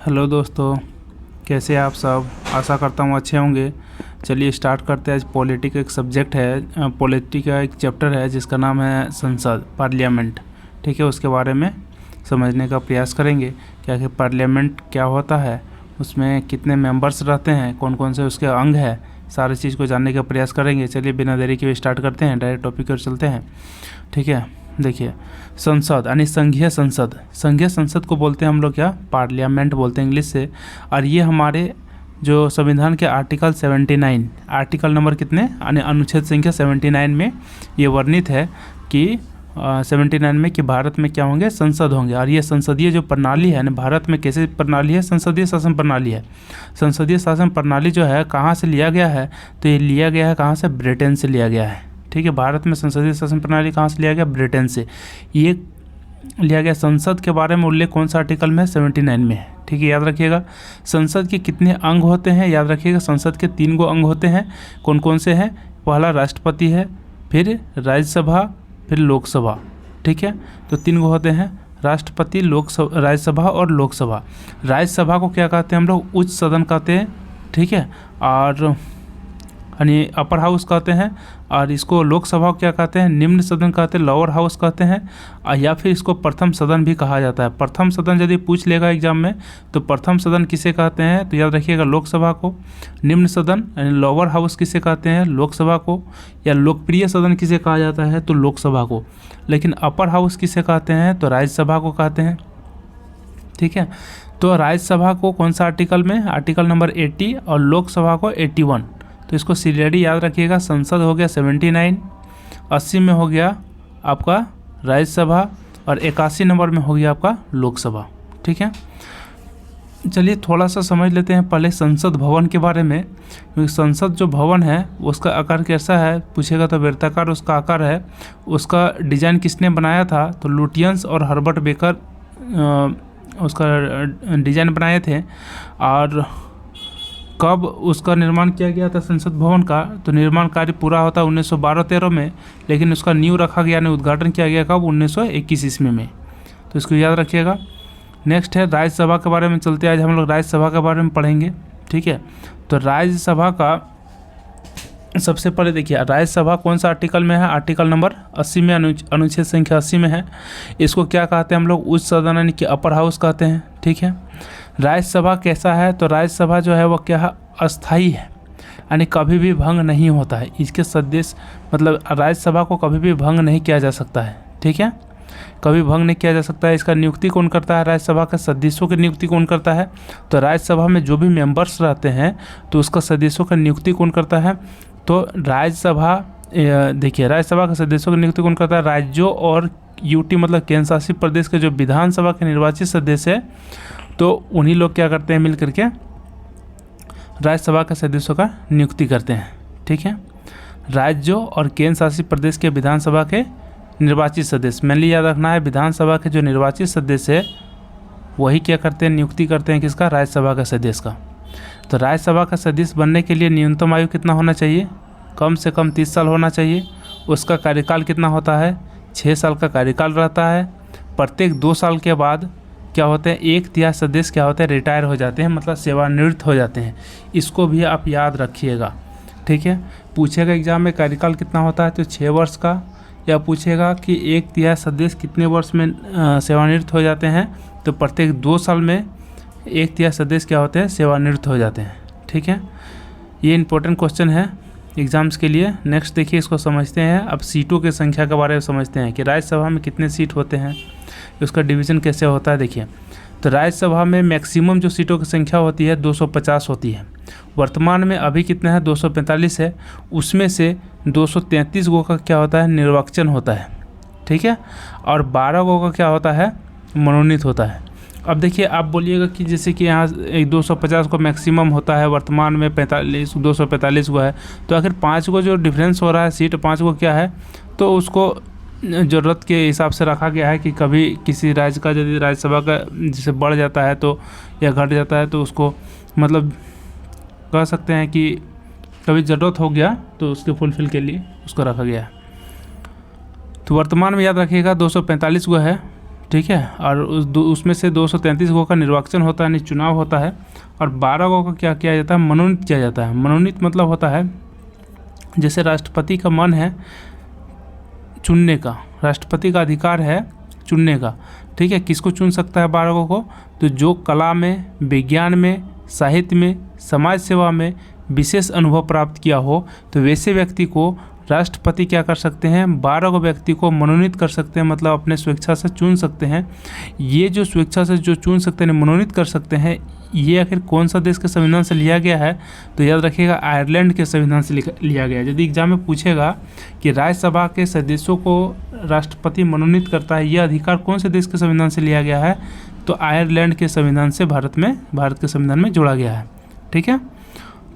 Hello दोस्तों, कैसे हैं आप सब। आशा करता हूँ अच्छे होंगे। चलिए स्टार्ट करते हैं। आज पॉलिटी का एक सब्जेक्ट है, पॉलिटी का एक चैप्टर है जिसका नाम है संसद, पार्लियामेंट। ठीक है, उसके बारे में समझने का प्रयास करेंगे कि आखिर पार्लियामेंट क्या होता है, उसमें कितने मेंबर्स रहते हैं, कौन कौन से उसके अंग हैं, सारी चीज़ को जानने का प्रयास करेंगे। चलिए बिना देरी के स्टार्ट करते हैं, डायरेक्ट टॉपिक पर चलते हैं। ठीक है, देखिए संसद यानी संघीय संसद। संघीय संसद को बोलते हैं हम लोग क्या, पार्लियामेंट बोलते हैं इंग्लिश से। और ये हमारे जो संविधान के आर्टिकल 79, आर्टिकल नंबर कितने यानी अनुच्छेद संख्या 79 में ये वर्णित है कि 79 में कि भारत में क्या होंगे, संसद होंगे। और ये संसदीय जो प्रणाली है ना, भारत में कैसे प्रणाली है, संसदीय शासन प्रणाली है। संसदीय शासन प्रणाली जो है कहाँ से लिया गया है, तो ये लिया गया है कहाँ से, ब्रिटेन से लिया गया है। ठीक है, भारत में संसदीय शासन प्रणाली कहाँ से लिया गया, ब्रिटेन से। ये लिया गया। संसद के बारे में उल्लेख कौन सा आर्टिकल में है, 79 में है। ठीक है, याद रखिएगा। संसद के कितने अंग होते हैं, याद रखिएगा। संसद के 3 गो अंग होते हैं। कौन कौन से हैं, पहला राष्ट्रपति है, फिर राज्यसभा, फिर लोकसभा। ठीक है, तो 3 गो होते हैं, राष्ट्रपति, लोकसभा, राज्यसभा और लोकसभा। राज्यसभा को क्या कहते हैं हम लोग, उच्च सदन कहते हैं। ठीक है, और यानी अपर हाउस कहते हैं। और इसको लोकसभा को क्या कहते हैं, निम्न सदन कहते हैं, लोअर हाउस कहते हैं। या फिर इसको प्रथम सदन भी कहा जाता है। प्रथम सदन यदि पूछ लेगा एग्जाम में तो प्रथम सदन किसे कहते हैं, तो याद रखिएगा लोकसभा को। निम्न सदन यानी लोअर हाउस किसे कहते हैं, लोकसभा को। या लोकप्रिय सदन किसे कहा जाता है, तो लोकसभा को। लेकिन अपर हाउस किसे कहते हैं, तो राज्यसभा को कहते हैं। ठीक है, तो राज्यसभा को कौन सा आर्टिकल में, आर्टिकल नंबर 80, और लोकसभा को 81। तो इसको सीरियली याद रखिएगा। संसद हो गया 79, 80 में हो गया आपका राज्यसभा, और 81 नंबर में हो गया आपका लोकसभा। ठीक है, चलिए थोड़ा सा समझ लेते हैं पहले संसद भवन के बारे में। क्योंकि संसद जो भवन है उसका आकार कैसा है पूछेगा तो वृत्ताकार उसका आकार है। उसका डिज़ाइन किसने बनाया था, तो लुटियंस और हर्बर्ट बेकर उसका डिज़ाइन बनाए थे। और कब उसका निर्माण किया गया था संसद भवन का, तो निर्माण कार्य पूरा होता 1912-13 में। लेकिन उसका नींव रखा गया, यानी उद्घाटन किया गया कब, 1921 ईस्वी में। तो इसको याद रखिएगा। नेक्स्ट है राज्यसभा के बारे में चलते हैं। आज हम लोग राज्यसभा के बारे में पढ़ेंगे। ठीक है, तो राज्यसभा का सबसे पहले देखिए राज्यसभा कौन सा आर्टिकल में है, आर्टिकल नंबर 80 में, अनुच्छेद संख्या 80 में है। इसको क्या कहते हैं हम लोग, उच्च सदन यानी कि अपर हाउस कहते हैं। ठीक है, राज्यसभा कैसा है, तो राज्यसभा जो है वो क्या है, अस्थाई है, यानी कभी भी भंग नहीं होता है। इसके सदस्य मतलब राज्यसभा को कभी भी भंग नहीं किया जा सकता है। ठीक है, कभी भंग नहीं किया जा सकता है। इसका नियुक्ति कौन करता है, राज्यसभा के सदस्यों की नियुक्ति कौन करता है, तो राज्यसभा में जो भी मेंबर्स रहते हैं तो उसका सदस्यों की नियुक्ति कौन करता है, तो राज्यसभा देखिए राज्यसभा के सदस्यों की नियुक्ति कौन करता है, राज्यों और यूटी मतलब केंद्र शासित प्रदेश के जो विधानसभा के निर्वाचित सदस्य है तो उन्हीं लोग क्या करते हैं, मिल करके राज्यसभा के सदस्यों का नियुक्ति करते हैं। ठीक है, राज्यों और केंद्र शासित प्रदेश के विधानसभा के निर्वाचित सदस्य, मेनली याद रखना है विधानसभा के जो निर्वाचित सदस्य है वही क्या करते हैं, नियुक्ति करते हैं किसका, राज्यसभा का सदस्य का। तो राज्यसभा का सदस्य बनने के लिए न्यूनतम आयु कितना होना चाहिए, कम से कम 30 साल होना चाहिए। उसका कार्यकाल कितना होता है, 6 साल का कार्यकाल रहता है। प्रत्येक 2 साल के बाद क्या होते हैं, 1/3 सदस्य क्या होते हैं, रिटायर हो जाते हैं, मतलब सेवानिवृत्त हो जाते हैं। इसको भी आप याद रखिएगा। ठीक है, पूछेगा एग्जाम में कार्यकाल कितना होता है, तो 6 वर्ष का। या पूछेगा कि 1/3 सदस्य कितने वर्ष में सेवानिवृत्त हो जाते हैं, तो प्रत्येक 2 साल में 1/3 सदस्य क्या होते हैं, सेवानिवृत्त हो जाते हैं। ठीक है, ये इंपॉर्टेंट क्वेश्चन है एग्जाम्स के लिए। नेक्स्ट देखिए इसको समझते हैं। अब सीटों की संख्या के बारे में समझते हैं कि राज्यसभा में कितने सीट होते हैं, उसका डिवीज़न कैसे होता है। देखिए तो राज्यसभा में मैक्सिमम जो सीटों की संख्या होती है 250 होती है। वर्तमान में अभी कितना है, 245 है। उसमें से 233 गो का क्या होता है, निर्वाचन होता है। ठीक है, और 12 गो का क्या होता है, मनोनीत होता है। अब देखिए आप बोलिएगा कि जैसे कि यहाँ 250 को मैक्सिमम होता है, वर्तमान में 245 गो है, तो आखिर 5 गो जो डिफरेंस हो रहा है सीट, 5 गो क्या है, तो उसको ज़रूरत के हिसाब से रखा गया है कि कभी किसी राज्य का यदि राज्यसभा का जैसे बढ़ जाता है तो या घट जाता है तो उसको मतलब कह सकते हैं कि कभी ज़रूरत हो गया तो उसके फुलफिल के लिए उसको रखा गया है। तो वर्तमान में याद रखिएगा 245 गो है। ठीक है। और उसमें से 233 गो का निर्वाचन होता है, यानी चुनाव होता है, और 12 गो का क्या किया जाता है, मनोनीत किया जाता है। मनोनीत मतलब होता है जैसे राष्ट्रपति का मन है चुनने का, राष्ट्रपति का अधिकार है चुनने का, ठीक है। किसको चुन सकता है 12 को, तो जो कला में, विज्ञान में, साहित्य में, समाज सेवा में विशेष अनुभव प्राप्त किया हो, तो वैसे व्यक्ति को राष्ट्रपति क्या कर सकते हैं, 12 व्यक्ति को मनोनीत कर सकते हैं, मतलब अपने स्वेच्छा से चुन सकते हैं। ये जो स्वेच्छा से जो चुन सकते हैं, मनोनीत कर सकते हैं, ये आखिर कौन सा देश के संविधान से लिया गया है, तो याद रखिएगा आयरलैंड के संविधान से लिया गया है। यदि एग्जाम में पूछेगा कि राज्यसभा के सदस्यों को राष्ट्रपति मनोनीत करता है, यह अधिकार कौन से देश के संविधान से लिया गया है, तो आयरलैंड के संविधान से भारत के संविधान में जोड़ा गया है, ठीक है।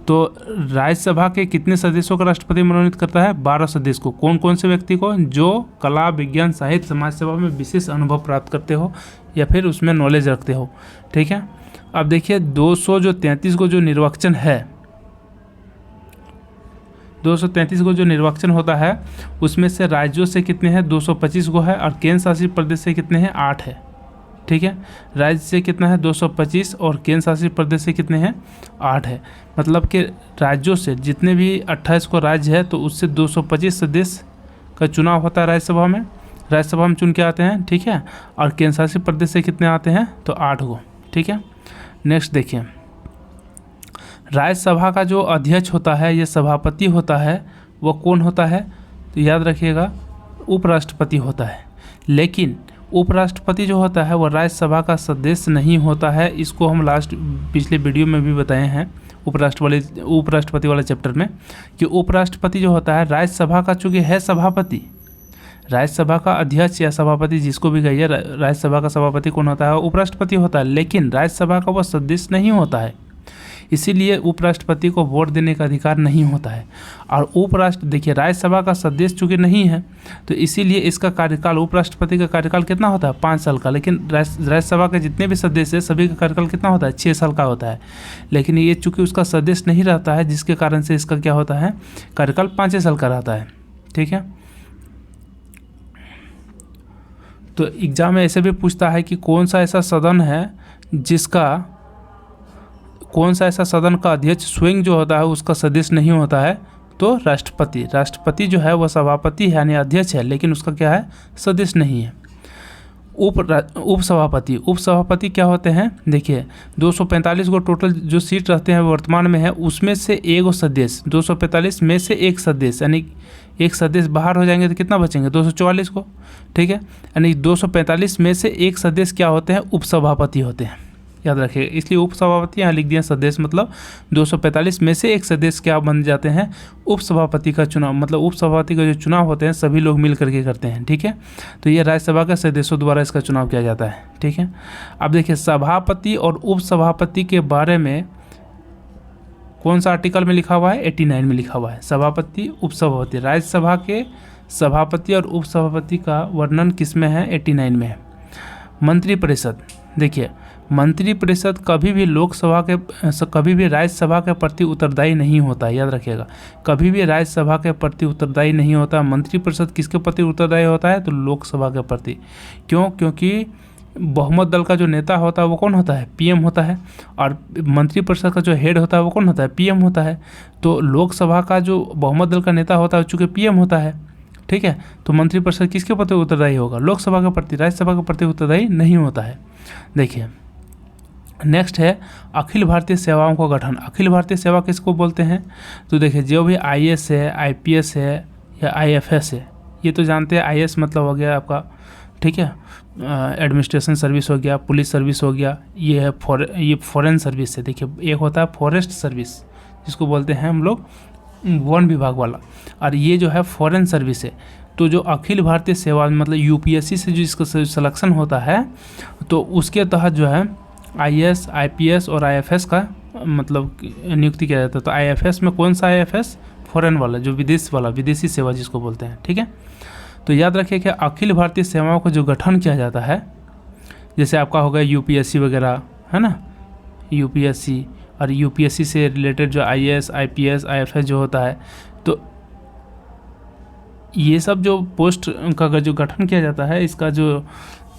तो राज्यसभा के कितने सदस्यों का राष्ट्रपति मनोनीत करता है, 12 सदस्य को। कौन कौन से व्यक्ति को, जो कला, विज्ञान, साहित्य, समाज सेवा में विशेष अनुभव प्राप्त करते हो या फिर उसमें नॉलेज रखते हो, ठीक है। अब देखिए 233 को जो निर्वाचन है, 233 को जो निर्वाचन होता है, उसमें से राज्यों से कितने हैं, 225 को है, और केंद्र शासित प्रदेश से कितने हैं, 8 है, ठीक है। राज्य से कितना है, 225, और केंद्र शासित प्रदेश से कितने हैं, 8 है। मतलब कि राज्यों से जितने भी 28 को राज्य है, तो उससे 225 सदस्य का चुनाव होता है राज्यसभा में चुन के आते हैं, ठीक है। और केंद्र शासित प्रदेश से कितने आते हैं, तो 8 को, ठीक है। नेक्स्ट देखिए, राज्यसभा का जो अध्यक्ष होता है, ये सभापति होता है, वो कौन होता है, तो याद रखिएगा उपराष्ट्रपति होता है। लेकिन उपराष्ट्रपति जो होता है वो राज्यसभा का सदस्य नहीं होता है। इसको हम पिछले वीडियो में भी बताए हैं उपराष्ट्रपति वाले चैप्टर में, कि उपराष्ट्रपति जो होता है राज्यसभा का चूँकि है सभापति, राज्यसभा का अध्यक्ष या सभापति जिसको भी कहिए, राज्यसभा का सभापति कौन होता है, उपराष्ट्रपति होता है, लेकिन राज्यसभा का वो सदस्य नहीं होता है, इसीलिए उपराष्ट्रपति को वोट देने का अधिकार नहीं होता है। और देखिए राज्यसभा का सदस्य चूँकि नहीं है, तो इसीलिए इसका कार्यकाल, उपराष्ट्रपति का कार्यकाल कितना होता है, 5 साल का। लेकिन राज्यसभा के जितने भी सदस्य हैं सभी का कार्यकाल कितना होता है, 6 साल का होता है। लेकिन ये चूँकि उसका सदस्य नहीं रहता है, जिसके कारण से इसका क्या होता है, कार्यकाल 5 साल का रहता है, ठीक है। तो एग्जाम में ऐसे भी पूछता है कि कौन सा ऐसा सदन का अध्यक्ष स्वयं जो होता है उसका सदस्य नहीं होता है, तो राष्ट्रपति जो है वह सभापति है, यानी अध्यक्ष है, लेकिन उसका क्या है, सदस्य नहीं है। उपसभापति क्या होते हैं, देखिए 245 को टोटल जो सीट रहते हैं वर्तमान में है, उसमें से एक सदस्य, 245 में से एक सदस्य, यानी एक सदस्य बाहर हो जाएंगे तो कितना बचेंगे, 244 को, ठीक है। यानी 245 में से एक सदस्य क्या होते हैं, उपसभापति होते हैं, याद रखिएगा। इसलिए उपसभापति यहाँ लिख दिया सदस्य, मतलब 245 में से एक सदस्य क्या बन जाते हैं, उपसभापति का चुनाव, मतलब उपसभापति का जो चुनाव होते हैं सभी लोग मिल करके करते हैं, ठीक है। तो ये राज्यसभा के सदस्यों द्वारा इसका चुनाव किया जाता है, ठीक है। अब देखिए सभापति और उपसभापति के बारे में कौन सा आर्टिकल में लिखा हुआ है, 89 में लिखा हुआ है। सभापति, उपसभापति, राज्यसभा के सभापति और उपसभापति का वर्णन किस में है, 89 में है। मंत्रिपरिषद, देखिए मंत्रिपरिषद कभी भी राज्यसभा के प्रति उत्तरदायी नहीं होता है, याद रखिएगा, कभी भी राज्यसभा के प्रति उत्तरदायी नहीं होता। मंत्रिपरिषद किसके प्रति उत्तरदायी होता है, तो लोकसभा के प्रति। क्यों, क्योंकि बहुमत दल का जो नेता होता है वो कौन होता है, पीएम होता है, और मंत्रिपरिषद का जो हेड होता है वो कौन होता है, पीएम होता है। तो लोकसभा का जो बहुमत दल का नेता होता है चूँकि पीएम होता है, ठीक है। तो मंत्रिपरिषद किसके प्रति उत्तरदायी होगा, लोकसभा के प्रति, राज्यसभा के प्रति उत्तरदायी नहीं होता है। देखिए नेक्स्ट है अखिल भारतीय सेवाओं का गठन। अखिल भारतीय सेवा किसको बोलते हैं, तो देखिए जो भी आईएएस है, आईपीएस है या आईएफएस है, ये तो जानते हैं, आईएएस मतलब हो गया आपका, ठीक है, एडमिनिस्ट्रेशन सर्विस हो गया, पुलिस सर्विस हो गया, ये है ये फॉरेन सर्विस है। देखिए एक होता है फॉरेस्ट सर्विस जिसको बोलते हैं हम लोग वन विभाग वाला, और ये जो है फॉरेन सर्विस है। तो जो अखिल भारतीय सेवा मतलब यूपीएससी से जो इसका सिलेक्शन होता है, तो उसके तहत जो है आईएएस, आईपीएस और आईएफएस का मतलब नियुक्ति किया जाता है। तो आईएफएस में कौन सा आईएफएस, फॉरेन वाला, जो विदेशी सेवा जिसको बोलते हैं, ठीक है। तो याद रखिए कि अखिल भारतीय सेवाओं का जो गठन किया जाता है, जैसे आपका हो गया यूपीएससी वगैरह, है ना, यूपीएससी, और यूपीएससी से रिलेटेड जो आईएएस, आईपीएस, आईएफएस जो होता है, तो ये सब जो पोस्ट का जो गठन किया जाता है, इसका जो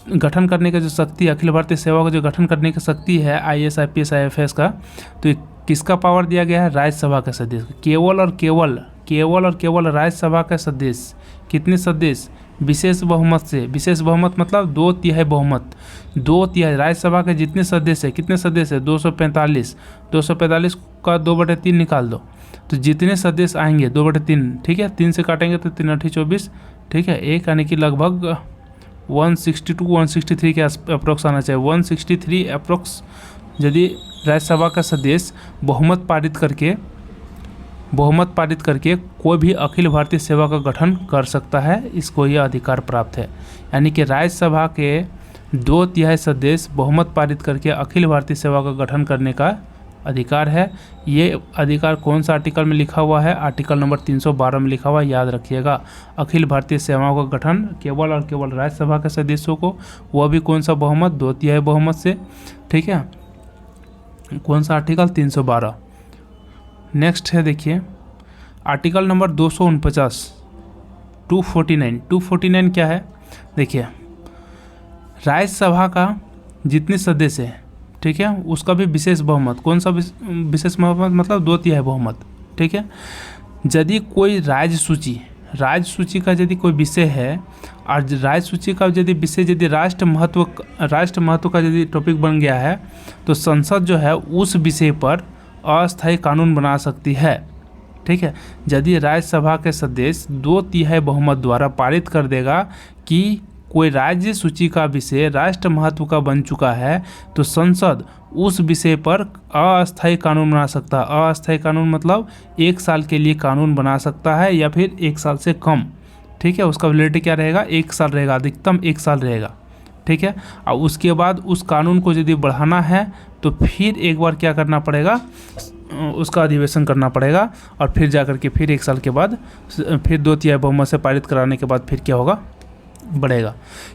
गठन करने का जो शक्ति, अखिल भारतीय सेवा का जो गठन करने की शक्ति है IAS IPS IFS का, तो ये किसका पावर दिया गया है? राज्यसभा के सदस्य। केवल और केवल राज्यसभा के सदस्य, कितने सदस्य? विशेष बहुमत से। विशेष बहुमत मतलब 2/3 बहुमत, 2/3 राज्यसभा के जितने सदस्य है, कितने सदस्य है? 245। 245 का 2/3 निकाल दो, तो जितने सदस्य आएंगे 2/3, ठीक है, 3 से काटेंगे तो 3 8 24, ठीक है, एक यानी कि लगभग 162 163 के अप्रोक्स आना चाहिए। 163 अप्रोक्स यदि राज्यसभा का सदस्य बहुमत पारित करके कोई भी अखिल भारतीय सेवा का गठन कर सकता है, इसको यह अधिकार प्राप्त है। यानी कि राज्यसभा के 2/3 सदस्य बहुमत पारित करके अखिल भारतीय सेवा का गठन करने का अधिकार है। ये अधिकार कौन सा आर्टिकल में लिखा हुआ है? आर्टिकल नंबर 312 में लिखा हुआ है, याद रखिएगा। अखिल भारतीय सेवाओं का गठन केवल और केवल राज्यसभा के सदस्यों को, वह भी कौन सा बहुमत? 2/3 बहुमत से, ठीक है। कौन सा आर्टिकल? 312। नेक्स्ट है, देखिए आर्टिकल नंबर 249, 249 क्या है? देखिए राज्यसभा का जितने सदस्य है, ठीक है, उसका भी विशेष बहुमत। कौन सा विशेष बहुमत? मतलब 2/3 बहुमत, ठीक है। यदि कोई राज्य सूची का यदि कोई विषय है, और राज्य सूची का यदि विषय यदि राष्ट्र महत्व का यदि टॉपिक बन गया है, तो संसद जो है उस विषय पर अस्थायी कानून बना सकती है, ठीक है। यदि राज्यसभा के सदस्य 2/3 बहुमत द्वारा पारित कर देगा कि कोई राज्य सूची का विषय राष्ट्र महत्व का बन चुका है, तो संसद उस विषय पर अस्थायी कानून बना सकता है। अस्थायी कानून मतलब 1 साल के लिए कानून बना सकता है, या फिर 1 साल से कम, ठीक है। उसका वैलिडिटी क्या रहेगा? 1 साल रहेगा, अधिकतम 1 साल रहेगा, ठीक है। और उसके बाद उस कानून को यदि बढ़ाना है तो फिर एक बार क्या करना पड़ेगा? उसका अधिवेशन करना पड़ेगा, और फिर जाकर के फिर 1 साल के बाद फिर 2/3 बहुमत से पारित कराने के बाद फिर क्या होगा? बढ़ेगा।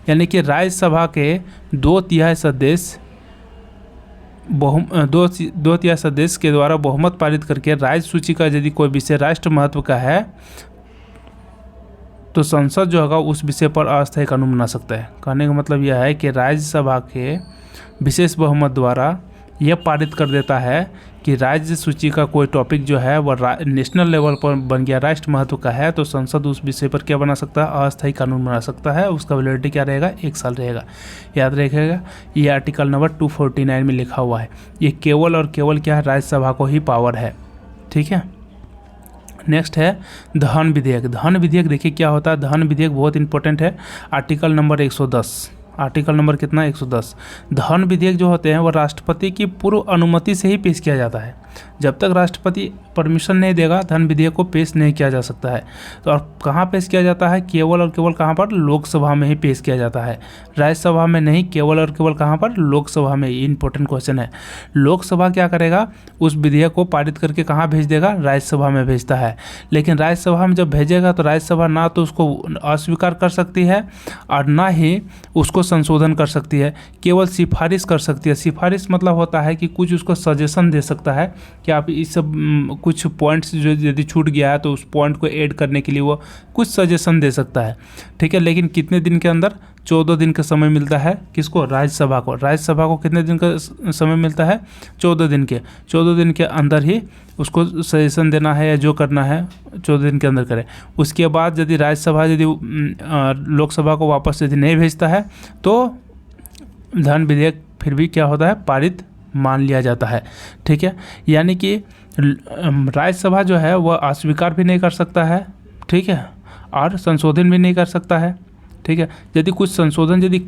यानी कि राज्यसभा के 2/3 सदस्य 2/3 सदस्य के द्वारा बहुमत पारित करके राज्य सूची का यदि कोई विषय राष्ट्र महत्व का है, तो संसद जो होगा उस विषय पर अस्थायी कानून बना सकता है। कहने का मतलब यह है कि राज्यसभा के विशेष बहुमत द्वारा यह पारित कर देता है कि राज्य सूची का कोई टॉपिक जो है वह नेशनल लेवल पर बन गया, राष्ट्र महत्व का है, तो संसद उस विषय पर क्या बना सकता है? अस्थायी कानून बना सकता है। उसका वैलिडिटी क्या रहेगा? 1 साल रहेगा, याद रखिएगा। ये आर्टिकल नंबर 249 में लिखा हुआ है। ये केवल और केवल क्या है? राज्यसभा को ही पावर है, ठीक है। नेक्स्ट है धन विधेयक। धन विधेयक देखिए क्या होता है। धन विधेयक बहुत इंपॉर्टेंट है। आर्टिकल नंबर 110, आर्टिकल नंबर कितना? 110। धन विधेयक जो होते हैं वह राष्ट्रपति की पूर्व अनुमति से ही पेश किया जाता है। जब तक राष्ट्रपति परमिशन नहीं देगा धन विधेयक को पेश नहीं किया जा सकता है। तो और कहाँ पेश किया जाता है? केवल और केवल कहाँ पर? लोकसभा में ही पेश किया जाता है, राज्यसभा में नहीं। केवल और केवल कहाँ पर? लोकसभा में। ये इंपॉर्टेंट क्वेश्चन है। लोकसभा क्या करेगा? उस विधेयक को पारित करके कहाँ भेज देगा? राज्यसभा में भेजता है। लेकिन राज्यसभा में जब भेजेगा तो राज्यसभा ना तो उसको अस्वीकार कर सकती है और ना ही उसको संशोधन कर सकती है, केवल सिफारिश कर सकती है। सिफारिश मतलब होता है कि कुछ उसको सजेशन दे सकता है कि आप इस सब कुछ पॉइंट्स जो यदि छूट गया है तो उस पॉइंट को ऐड करने के लिए वो कुछ सजेशन दे सकता है, ठीक है। लेकिन कितने दिन के अंदर? 14 दिन का समय मिलता है। किसको? राज्यसभा को। राज्यसभा को कितने दिन का समय मिलता है? 14 दिन के। 14 दिन के अंदर ही उसको सजेशन देना है या जो करना है 14 दिन के अंदर करें। उसके बाद यदि राज्यसभा यदि लोकसभा को वापस यदि नहीं भेजता है तो धन विधेयक फिर भी क्या होता है? पारित मान लिया जाता है, ठीक है। यानी कि राज्यसभा जो है वह अस्वीकार भी नहीं कर सकता है, ठीक है, और संशोधन भी नहीं कर सकता है, ठीक है। यदि कुछ संशोधन यदि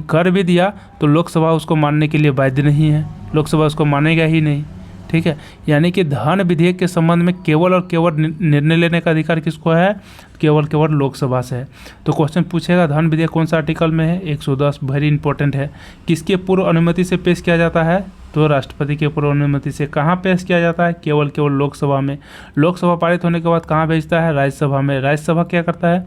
कर भी दिया तो लोकसभा उसको मानने के लिए बाध्य नहीं है, लोकसभा उसको मानेगा ही नहीं, ठीक है। यानी कि धन विधेयक के संबंध में केवल और केवल निर्णय लेने का अधिकार किसको है? केवल लोकसभा से है। तो क्वेश्चन पूछेगा धन विधेयक कौन सा आर्टिकल में है? 110। वेरी इंपॉर्टेंट है। किसके पूर्व अनुमति से पेश किया जाता है? तो राष्ट्रपति के पूर्व अनुमति से। कहाँ पेश किया जाता है? केवल लोकसभा में। लोकसभा पारित होने के बाद कहाँ भेजता है? राज्यसभा में। राज्यसभा क्या करता है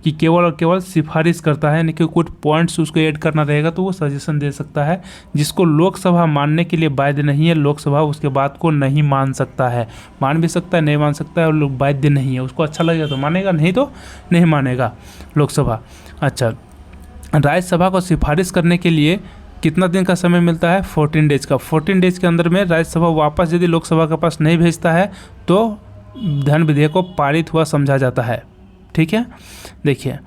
कि केवल और केवल सिफारिश करता है, यानी कि कुछ पॉइंट्स उसको ऐड करना रहेगा तो वो सजेशन दे सकता है, जिसको लोकसभा मानने के लिए बाध्य नहीं है। लोकसभा उसके बात को नहीं मान सकता है, मान भी सकता है नहीं मान सकता है, और लोग बाध्य नहीं है। उसको अच्छा लगेगा तो मानेगा, नहीं तो नहीं मानेगा लोकसभा। अच्छा, राज्यसभा को सिफारिश करने के लिए कितना दिन का समय मिलता है? 14 डेज का। 14 डेज के अंदर में राज्यसभा वापस यदि लोकसभा के पास नहीं भेजता है तो धन विधेयक को पारित हुआ समझा जाता है। ठीक है, देखिए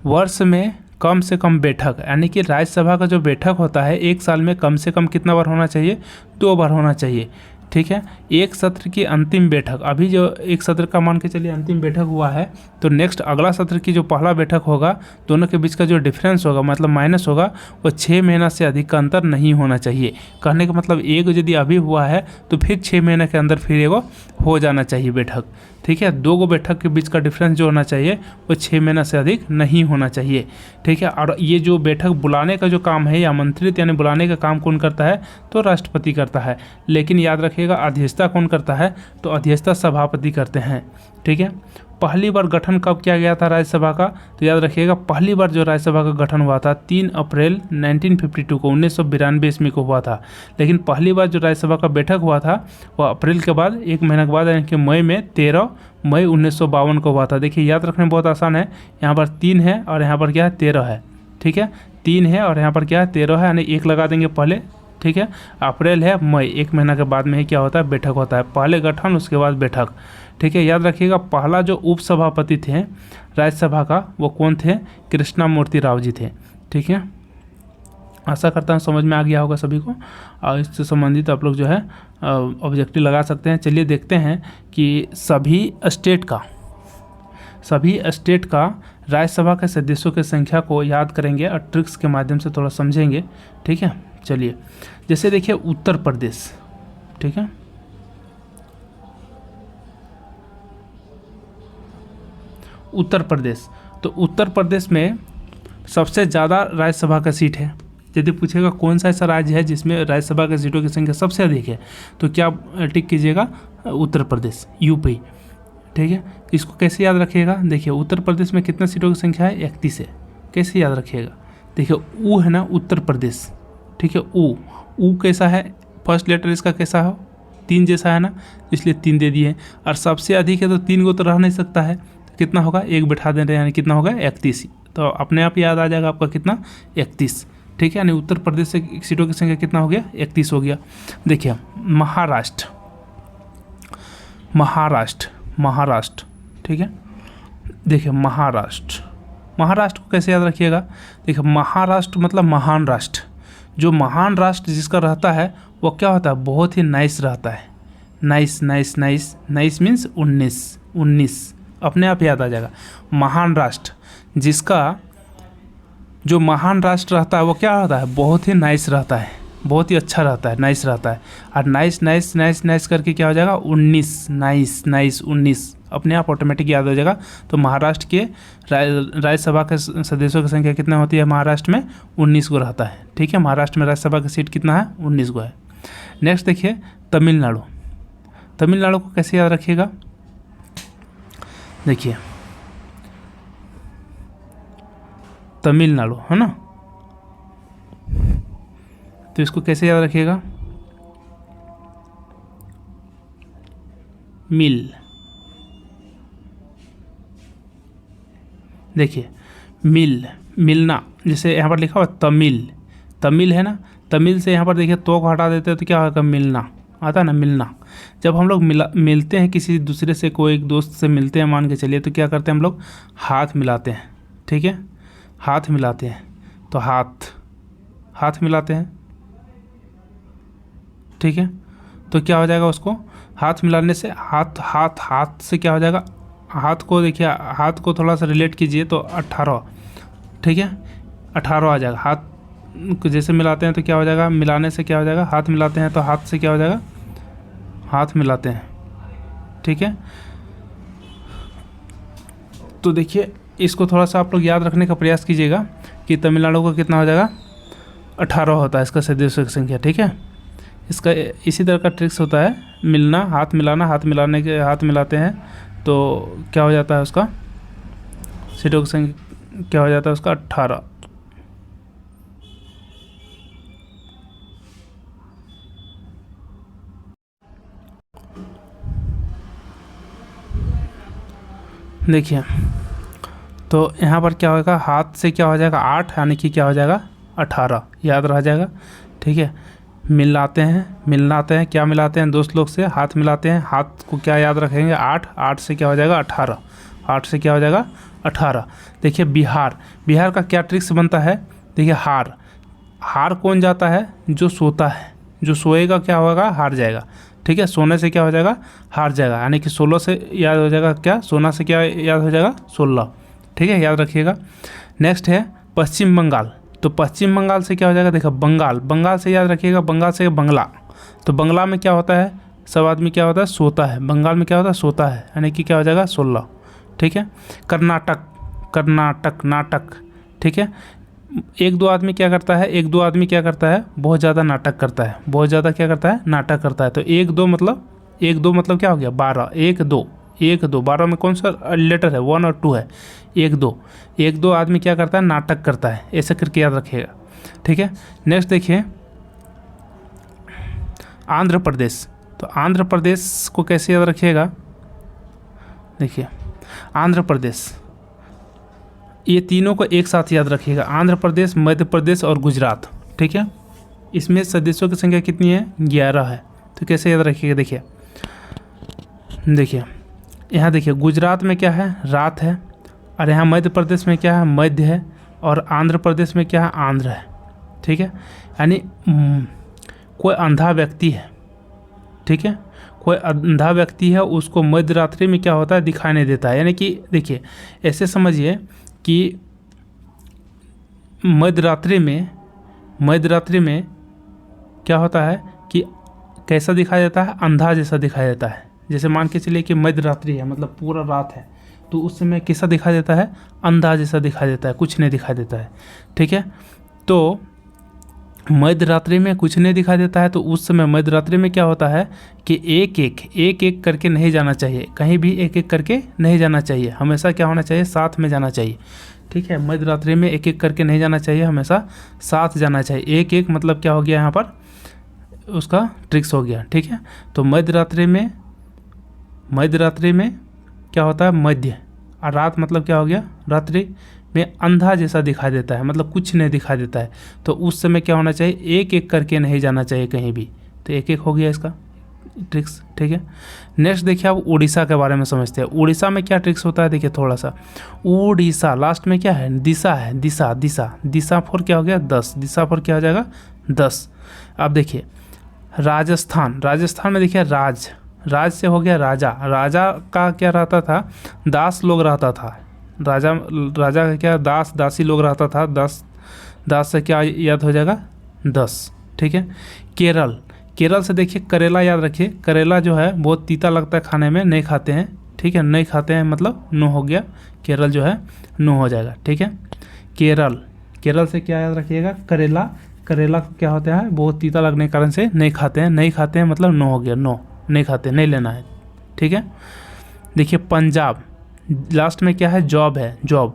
वर्ष में कम से कम बैठक, यानी कि राज्यसभा का जो बैठक होता है एक साल में कम से कम कितना बार होना चाहिए? 2 बार होना चाहिए। ठीक है, एक सत्र की अंतिम बैठक, अभी जो एक सत्र का मान के चलिए अंतिम बैठक हुआ है, तो नेक्स्ट अगला सत्र की जो पहला बैठक होगा, दोनों के बीच का जो डिफरेंस होगा मतलब माइनस होगा, वो 6 महीना से अधिक का अंतर नहीं होना चाहिए। कहने का मतलब एक यदि अभी हुआ है तो फिर 6 महीने के अंदर फिर एगो हो जाना चाहिए बैठक। ठीक है, 2 गो बैठक के बीच का डिफरेंस जो होना चाहिए वो 6 महीना से अधिक नहीं होना चाहिए। ठीक है, और ये जो बैठक बुलाने का जो काम है, आमंत्रित यानी बुलाने का काम कौन करता है? तो राष्ट्रपति करता है। लेकिन याद रखिएगा अध्यक्षता कौन करता है? तो अध्यक्षता सभापति करते हैं। ठीक है, पहली बार गठन कब किया गया था राज्यसभा का? तो याद रखिएगा पहली बार जो राज्यसभा का गठन हुआ था 3 अप्रैल 1952 को, 1992 ईस्वी को हुआ था। लेकिन पहली बार जो राज्यसभा का बैठक हुआ था वह अप्रैल के बाद 1 महीने के बाद यानी कि मई में 13 मई 1952 को हुआ था। देखिए याद रखने बहुत आसान है, यहाँ पर 3 है और यहाँ पर क्या है? 13 है। ठीक है, 3 है और यहाँ पर क्या है? 13 है, यानी 1 लगा देंगे पहले। ठीक है, अप्रैल है मई, 1 महीना के बाद में ही क्या होता है? बैठक होता है। पहले गठन उसके बाद बैठक। ठीक है, याद रखिएगा पहला जो उपसभापति थे राज्यसभा का वो कौन थे? कृष्णमूर्ति राव जी थे। ठीक है, आशा करता हूँ समझ में आ गया होगा सभी को, और इससे संबंधित आप लोग जो है ऑब्जेक्टिव लगा सकते हैं। चलिए देखते हैं कि सभी स्टेट का राज्यसभा के सदस्यों की संख्या को याद करेंगे और ट्रिक्स के माध्यम से थोड़ा समझेंगे। ठीक है, चलिए जैसे देखिए उत्तर प्रदेश। ठीक है, उत्तर प्रदेश, तो उत्तर प्रदेश में सबसे ज़्यादा राज्यसभा का सीट है। यदि पूछेगा कौन सा ऐसा राज्य है जिसमें राज्यसभा के सीटों की संख्या सबसे अधिक है, तो क्या टिक कीजिएगा? उत्तर प्रदेश, यूपी। ठीक है, इसको कैसे याद रखिएगा? देखिए उत्तर प्रदेश में कितने सीटों की संख्या है? 31 है। कैसे याद रखिएगा? देखिए ऊ है ना उत्तर प्रदेश। ठीक है, ऊ कैसा है? फर्स्ट लेटर इसका कैसा हो? 3 जैसा है ना, इसलिए 3 दे दिए। और सबसे अधिक है तो 3 को तो रह नहीं सकता है, तो कितना होगा? 1 बैठा दे रहे हैं, यानी कितना होगा? 31। तो अपने आप याद आ जाएगा आपका कितना? 31। ठीक है, यानी उत्तर प्रदेश से सीटों की संख्या कितना हो गया? 31 हो गया। देखिए महाराष्ट्र। ठीक है, देखिए महाराष्ट्र को कैसे याद रखिएगा? देखिए महाराष्ट्र मतलब महान राष्ट्र। जो महान राष्ट्र जिसका रहता है वो क्या होता है? बहुत ही नाइस रहता है। नाइस मीन्स 19 अपने आप याद आ जाएगा। महान राष्ट्र, जिसका जो महान राष्ट्र रहता है वो क्या रहता है? बहुत ही नाइस रहता है, बहुत ही अच्छा रहता है, नाइस रहता है। और नाइस करके क्या हो जाएगा? 19, नाइस 19 अपने आप ऑटोमेटिक याद हो जाएगा। तो महाराष्ट्र के राज्यसभा के सदस्यों की संख्या कितना होती है? महाराष्ट्र में 19 को रहता है। ठीक है, महाराष्ट्र में राज्यसभा का सीट कितना है? 19 को है। नेक्स्ट देखिए तमिलनाडु को कैसे याद रखिएगा? देखिए तमिलनाडु है ना, तो इसको कैसे याद रखिएगा? मिल। देखिए मिलना, जैसे यहाँ पर लिखा हुआ तमिल है ना, तमिल से यहाँ पर देखिए तो को हटा देते हैं तो क्या होगा? मिलना आता है ना, मिलना। जब हम लोग मिलते हैं किसी दूसरे से, कोई एक दोस्त से मिलते हैं मान के चलिए, तो क्या करते हैं हम लोग? हाथ मिलाते हैं। ठीक है, हाथ मिलाते हैं, तो हाथ मिलाते हैं। ठीक है, तो क्या हो जाएगा? उसको हाथ मिलाने से हाथ से क्या हो जाएगा? हाथ को देखिए, हाथ को थोड़ा सा रिलेट कीजिए तो 18। ठीक है, 18 आ जाएगा। हाथ को जैसे मिलाते हैं तो क्या हो जाएगा? मिलाने से क्या हो जाएगा? हाथ मिलाते हैं तो हाथ से क्या हो जाएगा? हाथ मिलाते हैं। ठीक है, तो देखिए इसको थोड़ा सा आप लोग याद रखने का प्रयास कीजिएगा कि तमिलनाडु का कितना हो जाएगा? 18 होता है इसका सदस्यों की संख्या। ठीक है, इसका इसी तरह का ट्रिक्स होता है, मिलना, हाथ मिलाना, हाथ मिलाते हैं तो क्या हो जाता है? उसका सीटों की संख्या क्या हो जाता है? उसका 18। देखिए तो यहाँ पर क्या होगा, हाथ से क्या हो जाएगा 8 यानी कि क्या हो जाएगा 18, याद रह जाएगा। ठीक है, मिलाते हैं क्या मिलाते हैं, दोस्त लोग से हाथ मिलाते हैं, हाथ को क्या याद रखेंगे 8, 8 से क्या हो जाएगा 18, 8 से क्या हो जाएगा 18। देखिए बिहार का क्या ट्रिक्स बनता है, देखिए हार कौन जाता है, जो सोता है, जो सोएगा क्या होगा हार जाएगा। ठीक है, सोने से क्या हो जाएगा हार जाएगा, यानी कि 16 से याद हो जाएगा क्या, सोना से क्या याद हो जाएगा 16। ठीक है, याद रखिएगा। नेक्स्ट है पश्चिम बंगाल, तो पश्चिम बंगाल से क्या हो जाएगा, देखो बंगाल से याद रखिएगा, बंगाल से बंगला, तो बंगला में क्या होता है, सब आदमी क्या होता है सोता है, बंगाल में क्या होता है सोता है, यानी कि क्या हो जाएगा 16। ठीक है, कर्नाटक नाटक। ठीक है, एक दो आदमी क्या करता है बहुत ज़्यादा नाटक करता है, बहुत ज़्यादा क्या करता है नाटक करता है। तो एक दो मतलब क्या हो गया 12, 1 2 12 में कौन सा लेटर है, 1 और 2 है, 1 2 आदमी क्या करता है नाटक करता है, ऐसे करके याद रखिएगा। ठीक है, नेक्स्ट देखिए आंध्र प्रदेश, तो आंध्र प्रदेश को कैसे याद रखिएगा, देखिए आंध्र प्रदेश, ये तीनों को एक साथ याद रखिएगा, आंध्र प्रदेश, मध्य प्रदेश और गुजरात। ठीक है, इसमें सदस्यों की संख्या कितनी है 11 है। तो कैसे याद रखिएगा, देखिए यहाँ देखिए गुजरात में क्या है रात है, और यहाँ मध्य प्रदेश में क्या है मध्य है, और आंध्र प्रदेश में क्या है आंध्र है। ठीक है, यानी कोई अंधा व्यक्ति है, ठीक है, कोई अंधा व्यक्ति है, उसको मध्य रात्रि में क्या होता है दिखाई नहीं देता है, यानी कि देखिए ऐसे समझिए कि मध्य रात्रि में क्या होता है कि कैसा दिखाई देता है, अंधा जैसा दिखाई देता है। जैसे मान के चलिए कि मध्य रात्रि है, मतलब पूरा रात है, तो उस समय कैसा दिखाई देता है, अंधा जैसा दिखाई देता है, कुछ नहीं दिखाई देता है। ठीक है, तो मध्य रात्रि में कुछ नहीं दिखाई देता है, तो उस समय मध्य रात्रि में क्या होता है कि एक एक करके नहीं जाना चाहिए, कहीं भी एक एक करके नहीं जाना चाहिए, हमेशा क्या होना चाहिए साथ में जाना चाहिए। ठीक है, मध्य रात्रि में एक एक करके नहीं जाना चाहिए, हमेशा साथ जाना चाहिए। एक एक मतलब क्या हो गया यहाँ पर उसका ट्रिक्स हो गया। ठीक है, तो मध्य रात्रि में क्या होता है मध्य, और रात मतलब क्या हो गया रात्रि में अंधा जैसा दिखाई देता है, मतलब कुछ नहीं दिखाई देता है, तो उस समय क्या होना चाहिए एक एक करके नहीं जाना चाहिए कहीं भी। तो एक एक हो गया इसका ट्रिक्स। ठीक है, नेक्स्ट देखिए अब उड़ीसा के बारे में समझते हैं। उड़ीसा में क्या ट्रिक्स होता है, देखिए थोड़ा सा, उड़ीसा लास्ट में क्या है दिशा है, दिशा फॉर क्या हो गया 10, दिशा फॉर क्या हो जाएगा 10। अब देखिए राजस्थान में देखिए राज से हो गया राजा का क्या रहता था, दास लोग रहता था, राजा का क्या दासी लोग रहता था, दास से क्या याद हो जाएगा 10। ठीक है, केरल से देखिए करेला याद रखिए, करेला जो है बहुत तीता लगता है खाने में, नहीं खाते हैं। ठीक है, नहीं खाते हैं मतलब नो हो गया, केरल जो है नो हो जाएगा। ठीक है, केरल से क्या याद रखिएगा करेला क्या होता है बहुत तीता लगने के कारण से नहीं खाते हैं मतलब नो हो गया, नो नहीं खाते, नहीं लेना है। ठीक है, देखिए पंजाब लास्ट में क्या है जॉब है, जो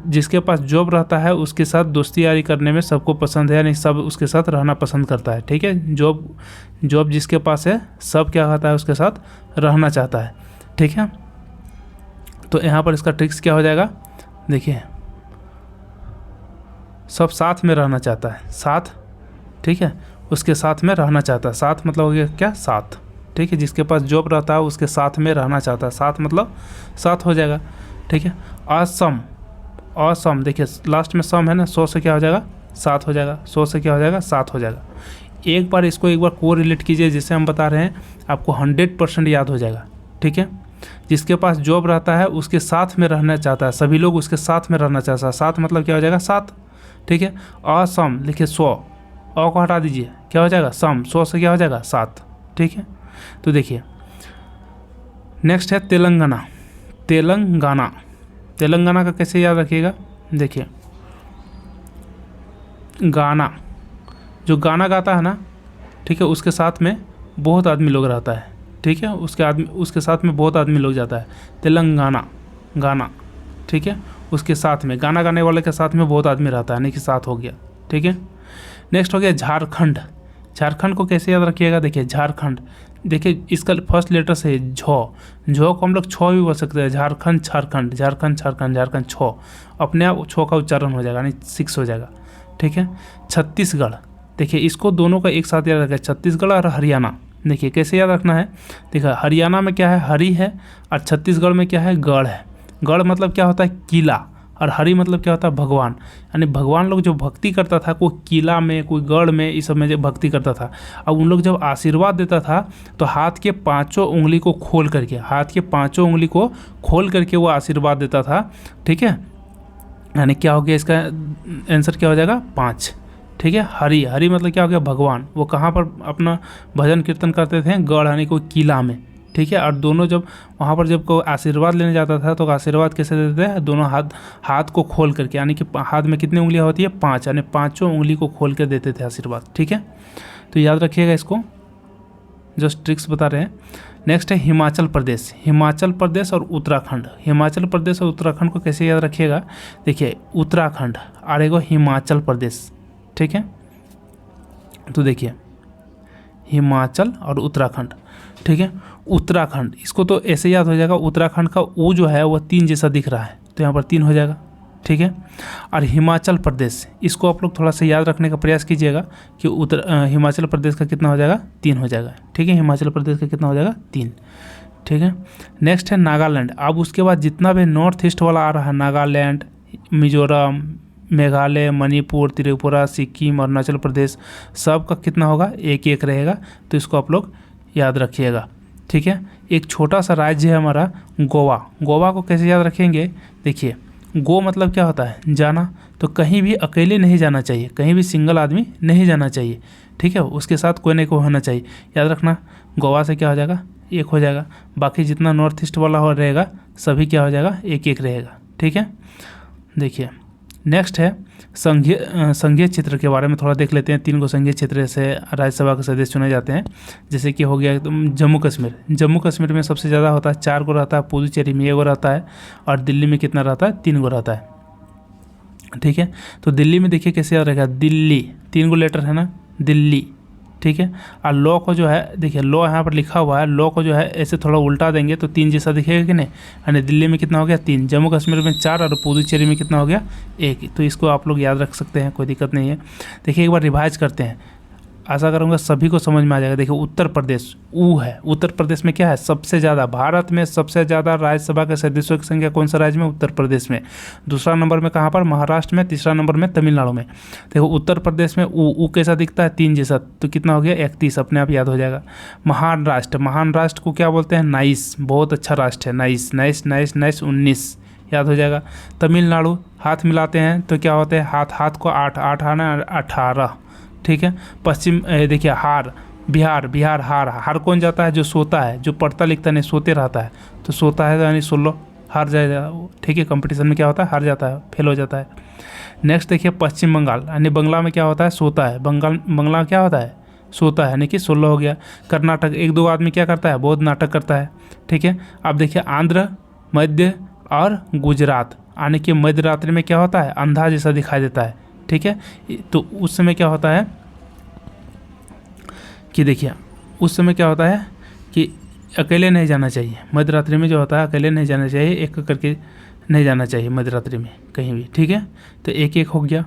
जिसके पास जॉब रहता है उसके साथ दोस्ती यारी करने में सबको पसंद है, यानी सब उसके साथ रहना पसंद करता है। ठीक है, जॉब जिसके पास है सब क्या कहता है उसके साथ रहना चाहता है। ठीक है, तो यहाँ पर इसका ट्रिक्स क्या हो जाएगा, देखिए सब साथ में रहना चाहता है, साथ। ठीक है, उसके साथ में रहना चाहता है, साथ मतलब हो गया क्या साथ। ठीक है, जिसके पास जॉब रहता है उसके साथ में रहना चाहता है, साथ मतलब साथ हो जाएगा। ठीक है, असम देखिए लास्ट में सम है ना, 100 से क्या हो जाएगा 7 हो जाएगा, 100 से क्या हो जाएगा 7 हो जाएगा। एक बार को रिलेट कीजिए, जिससे हम बता रहे हैं आपको 100% याद हो जाएगा। ठीक है, जिसके पास जॉब रहता है उसके साथ में रहना चाहता है, सभी लोग उसके साथ में रहना चाहता है, साथ मतलब क्या हो जाएगा 7। ठीक है, असम लिखिए 100, अ को हटा दीजिए क्या हो जाएगा सम, 100 से क्या हो जाएगा 7। ठीक है, तो देखिए नेक्स्ट है तेलंगाना का कैसे याद रखिएगा, देखिए गाना, जो गाना गाता है ना, ठीक है, उसके साथ में बहुत आदमी लोग रहता है। ठीक है, उसके साथ में बहुत आदमी लोग जाता है, तेलंगाना गाना। ठीक है, उसके साथ में गाना गाने वाले के साथ में बहुत आदमी रहता है, यानी कि 7 हो गया। ठीक है, नेक्स्ट हो गया झारखंड को कैसे याद रखिएगा, देखिए झारखंड, देखिए इसका फर्स्ट लेटर से झ, झ को हम लोग छ भी बोल सकते हैं, झारखंड झारखंड झारखंड झारखंड झारखंड छ, अपने आप छ का उच्चारण हो जाएगा, यानी 6 हो जाएगा, ठीक है। छत्तीसगढ़, देखिए इसको दोनों का एक साथ याद रखा है, छत्तीसगढ़ और हरियाणा। देखिए कैसे याद रखना है, देखिए हरियाणा में क्या है, हरी है, और छत्तीसगढ़ में क्या है, गढ़ है। गढ़ मतलब क्या होता है, किला, और हरि मतलब क्या होता है, भगवान। यानी भगवान लोग जो भक्ति करता था, कोई किला में, कोई गढ़ में, इस सब में जो भक्ति करता था, अब उन लोग जब आशीर्वाद देता था तो हाथ के पांचों उंगली को खोल करके, हाथ के पांचों उंगली को खोल करके वो आशीर्वाद देता था, ठीक है। यानी क्या हो गया, इसका आंसर क्या हो जाएगा, 5, ठीक है। हरि, हरि मतलब क्या हो गया, भगवान। वो कहाँ पर अपना भजन कीर्तन करते थे, गढ़ यानी कोई किला में, ठीक है। और दोनों जब वहाँ पर जब कोई आशीर्वाद लेने जाता था तो आशीर्वाद कैसे देते हैं, दोनों हाथ को खोल करके, यानी कि हाथ में कितनी उंगलियाँ होती है, 5, यानी पांचों उंगली को खोल कर देते थे आशीर्वाद, ठीक है। तो याद रखिएगा इसको, जस्ट ट्रिक्स बता रहे हैं। नेक्स्ट है हिमाचल प्रदेश, हिमाचल प्रदेश और उत्तराखंड। हिमाचल प्रदेश और उत्तराखंड को कैसे याद रखिएगा, देखिए उत्तराखंड और एगो हिमाचल प्रदेश, ठीक है। तो देखिए हिमाचल और उत्तराखंड, ठीक है। उत्तराखंड, इसको तो ऐसे याद हो जाएगा, उत्तराखंड का ऊ जो है वो 3 जैसा दिख रहा है, तो यहाँ पर 3 हो जाएगा, ठीक है। और हिमाचल प्रदेश, इसको आप लोग थोड़ा सा याद रखने का प्रयास कीजिएगा कि हिमाचल प्रदेश का कितना हो जाएगा, 3 हो जाएगा, ठीक है। हिमाचल प्रदेश का कितना हो जाएगा, 3, ठीक है। नेक्स्ट है नागालैंड। अब उसके बाद जितना भी नॉर्थ ईस्ट वाला आ रहा है, नागालैंड, मिजोरम, मेघालय, मणिपुर, त्रिपुरा, सिक्किम, अरुणाचल प्रदेश, सब का कितना होगा, 1-1 रहेगा। तो इसको आप लोग याद रखिएगा, ठीक है। एक छोटा सा राज्य है हमारा गोवा, गोवा को कैसे याद रखेंगे, देखिए गो मतलब क्या होता है, जाना, तो कहीं भी अकेले नहीं जाना चाहिए, कहीं भी सिंगल आदमी नहीं जाना चाहिए, ठीक है। उसके साथ कोई ना कोई होना चाहिए, याद रखना। गोवा से क्या हो जाएगा, 1 हो जाएगा। बाकी जितना नॉर्थ ईस्ट वाला हो रहेगा सभी क्या हो जाएगा, 1-1 रहेगा, ठीक है। देखिए नेक्स्ट है संघीय क्षेत्र के बारे में थोड़ा देख लेते हैं। 3 गो संघीय क्षेत्र से राज्यसभा के सदस्य चुने जाते हैं, जैसे कि हो गया जम्मू कश्मीर। जम्मू कश्मीर में सबसे ज़्यादा होता है, 4 गो रहता है, पुदुचेरी में 1 गो रहता है, और दिल्ली में कितना रहता है, 3 गो रहता है, ठीक है। तो दिल्ली में देखिए कैसे याद रहेगा, दिल्ली, 3 गो लेटर है ना, दिल्ली, ठीक है। और लॉ को जो है, देखिए लॉ यहाँ पर लिखा हुआ है, लॉ को जो है ऐसे थोड़ा उल्टा देंगे तो 3 जैसा दिखेगा कि नहीं, यानी दिल्ली में कितना हो गया, 3, जम्मू कश्मीर में 4, और पुदुचेरी में कितना हो गया, 1। तो इसको आप लोग याद रख सकते हैं, कोई दिक्कत नहीं है। देखिए एक बार रिवाइज करते हैं, आशा करूँगा सभी को समझ में आ जाएगा। देखिए उत्तर प्रदेश ऊ है, उत्तर प्रदेश में क्या है, सबसे ज़्यादा, भारत में सबसे ज़्यादा राज्यसभा के सदस्यों की संख्या कौन सा राज्य में, उत्तर प्रदेश में। दूसरा नंबर में कहाँ पर, महाराष्ट्र में। तीसरा नंबर में तमिलनाडु में। देखो उत्तर प्रदेश में ऊ कैसा दिखता है, 3 जैसा, तो कितना हो गया, 31, अपने आप याद हो जाएगा। महान राष्ट्र, महान राष्ट्र को क्या बोलते हैं, नाइस, बहुत अच्छा राष्ट्र है, नाइस नाइस नाइस नाइस, 19 याद हो जाएगा। तमिलनाडु, हाथ मिलाते हैं तो क्या होते हैं, हाथ, हाथ को 8, 8 आना 18, ठीक है। पश्चिम देखिए हार, बिहार, बिहार हार, हार कौन जाता है, जो सोता है, जो पढ़ता लिखता नहीं, सोते रहता है, तो सोता है यानी 16, हार जाएगा, ठीक है। कंपटीशन में क्या होता है, हार जाता है, फेल हो जाता है। नेक्स्ट देखिए पश्चिम बंगाल, यानी बंगला में क्या होता है, सोता है, बंगला में क्या होता है, सोता है, यानी कि 16 हो गया। कर्नाटक, 1-2 आदमी क्या करता है, बहुत नाटक करता है, ठीक है। अब देखिए आंध्र, मध्य और गुजरात, यानी कि मध्य रात्रि में क्या होता है, अंधा जैसा दिखाई देता है, ठीक है। तो उस समय क्या होता है कि देखिए उस समय क्या होता है कि अकेले नहीं जाना चाहिए, मध्य रात्रि में जो होता है अकेले नहीं जाना चाहिए, एक करके नहीं जाना चाहिए मध्य रात्रि में कहीं भी, ठीक है। तो 1-1 हो गया।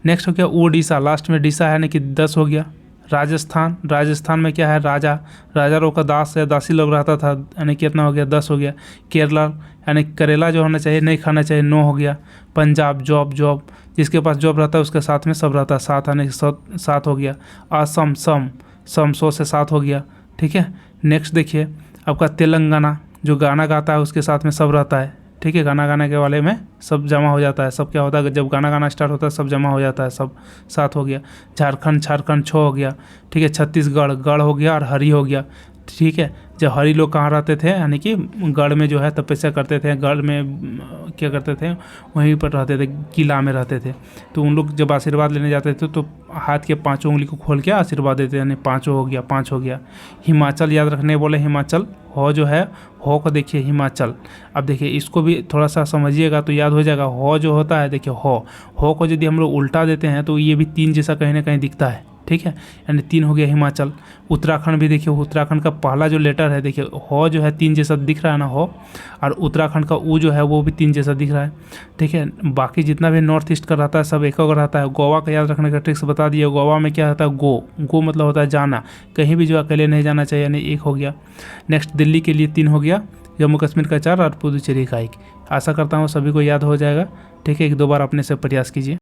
नेक्स्ट हो गया उड़ीसा, लास्ट में डीसा है, यानी कि 10 हो गया। राजस्थान, राजस्थान में क्या है, राजा, राजा लोग का दास या दासी लोग रहता था, यानी कितना हो गया, 10 हो गया। केरला, यानी करेला जो होना चाहिए नहीं खाना चाहिए, 9 हो गया। पंजाब, जॉब, जॉब, जिसके पास जॉब रहता है उसके साथ में सब रहता है, 7 आने 7 हो गया। असम, सम, 100 से 7 हो गया, ठीक है। नेक्स्ट देखिए आपका तेलंगाना, जो गाना गाता है उसके साथ में सब रहता है, ठीक है। गाना गाने के वाले में सब जमा हो जाता है, सब क्या होता है, जब गाना गाना स्टार्ट होता है सब जमा हो जाता है, सब 7 हो गया। झारखंड, झारखंड 6 हो गया, ठीक है। छत्तीसगढ़, गढ़ हो गया, और हरी हो गया, ठीक है। जब हरी लोग कहाँ रहते थे, यानी कि गढ़ में जो है तपस्या करते थे, गढ़ में क्या करते थे, वहीं पर रहते थे, किला में रहते थे। तो उन लोग जब आशीर्वाद लेने जाते थे तो हाथ के 5 उंगली को खोल के आशीर्वाद देते, यानी 5 हो गया, 5 हो गया। हिमाचल याद रखने बोले, हिमाचल हो जो है, हो को देखिए हिमाचल। अब देखिए इसको भी थोड़ा सा समझिएगा तो याद हो जाएगा। हो जो होता है देखिए, हो को यदि हम लोग उल्टा देते हैं तो ये भी 3 जैसा कहीं ना कहीं दिखता है, ठीक है, यानी 3 हो गया हिमाचल। उत्तराखंड भी देखिए, उत्तराखंड का पहला जो लेटर है देखिए हो जो है 3 जैसा दिख रहा है ना हो, और उत्तराखंड का ऊ जो है वो भी 3 जैसा दिख रहा है, ठीक है। बाकी जितना भी नॉर्थ ईस्ट का रहता है सब एक और रहता है। गोवा का याद रखने का ट्रिक्स बता दिए, गोवा में क्या रहता है, गो मतलब होता है जाना, कहीं भी जो अकेले नहीं जाना चाहिए, यानी 1 हो गया। नेक्स्ट दिल्ली के लिए 3 हो गया, जम्मू कश्मीर का 4 और पुदुचेरी का 1। आशा करता हूँ सभी को याद हो जाएगा, ठीक है। 1-2 बार अपने से प्रयास कीजिए।